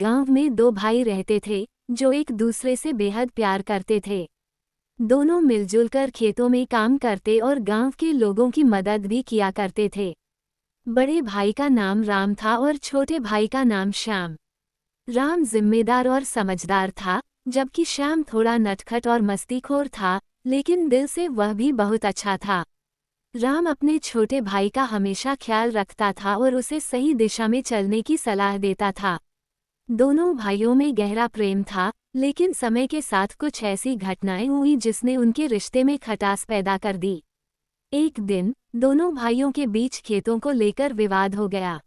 गांव में दो भाई रहते थे जो एक दूसरे से बेहद प्यार करते थे। दोनों मिलजुल कर खेतों में काम करते और गांव के लोगों की मदद भी किया करते थे। बड़े भाई का नाम राम था और छोटे भाई का नाम श्याम। राम जिम्मेदार और समझदार था, जबकि श्याम थोड़ा नटखट और मस्तीखोर था, लेकिन दिल से वह भी बहुत अच्छा था। राम अपने छोटे भाई का हमेशा ख्याल रखता था और उसे सही दिशा में चलने की सलाह देता था। दोनों भाइयों में गहरा प्रेम था, लेकिन समय के साथ कुछ ऐसी घटनाएं हुई जिसने उनके रिश्ते में खटास पैदा कर दी। एक दिन दोनों भाइयों के बीच खेतों को लेकर विवाद हो गया।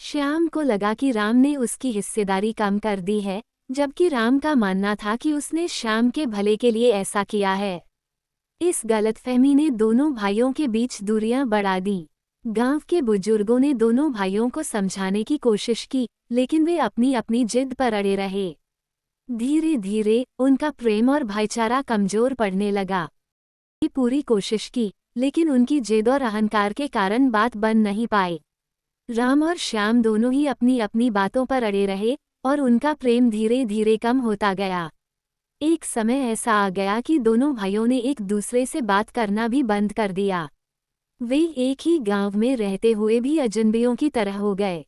श्याम को लगा कि राम ने उसकी हिस्सेदारी कम कर दी है, जबकि राम का मानना था कि उसने श्याम के भले के लिए ऐसा किया है। इस गलतफहमी ने दोनों भाइयों के बीच दूरियां बढ़ा दी। गांव के बुजुर्गों ने दोनों भाइयों को समझाने की कोशिश की, लेकिन वे अपनी अपनी जिद पर अड़े रहे। धीरे धीरे उनका प्रेम और भाईचारा कमजोर पड़ने लगा। ये पूरी कोशिश की, लेकिन उनकी जिद और अहंकार के कारण बात बन नहीं पाई। राम और श्याम दोनों ही अपनी अपनी बातों पर अड़े रहे और उनका प्रेम धीरे धीरे कम होता गया। एक समय ऐसा आ गया कि दोनों भाइयों ने एक दूसरे से बात करना भी बंद कर दिया। वे एक ही गांव में रहते हुए भी अजनबियों की तरह हो गए।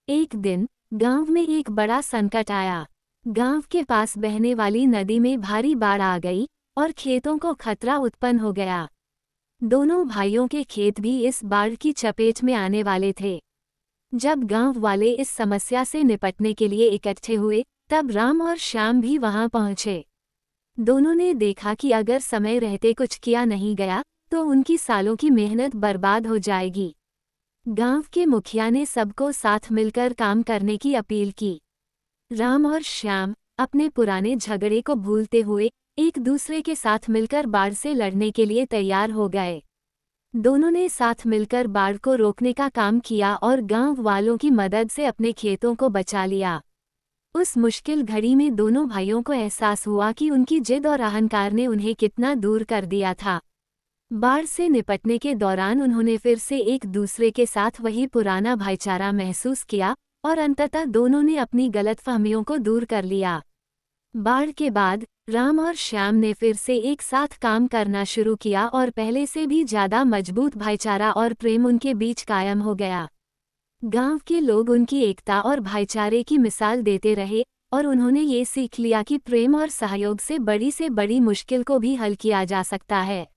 एक दिन गांव में एक बड़ा संकट आया। गांव के पास बहने वाली नदी में भारी बाढ़ आ गई और खेतों को खतरा उत्पन्न हो गया। दोनों भाइयों के खेत भी इस बाढ़ की चपेट में आने वाले थे। जब गांव वाले इस समस्या से निपटने के लिए इकट्ठे हुए, तब राम और श्याम भी वहां पहुंचे। दोनों ने देखा कि अगर समय रहते कुछ किया नहीं गया तो उनकी सालों की मेहनत बर्बाद हो जाएगी। गांव के मुखिया ने सबको साथ मिलकर काम करने की अपील की। राम और श्याम अपने पुराने झगड़े को भूलते हुए एक दूसरे के साथ मिलकर बाढ़ से लड़ने के लिए तैयार हो गए। दोनों ने साथ मिलकर बाढ़ को रोकने का काम किया और गांव वालों की मदद से अपने खेतों को बचा लिया। उस मुश्किल घड़ी में दोनों भाइयों को एहसास हुआ कि उनकी जिद और अहंकार ने उन्हें कितना दूर कर दिया था। बाढ़ से निपटने के दौरान उन्होंने फिर से एक दूसरे के साथ वही पुराना भाईचारा महसूस किया और अंततः दोनों ने अपनी गलतफहमियों को दूर कर लिया। बाढ़ के बाद राम और श्याम ने फिर से एक साथ काम करना शुरू किया और पहले से भी ज्यादा मजबूत भाईचारा और प्रेम उनके बीच कायम हो गया। गांव के लोग उनकी एकता और भाईचारे की मिसाल देते रहे और उन्होंने ये सीख लिया कि प्रेम और सहयोग से बड़ी मुश्किल को भी हल किया जा सकता है।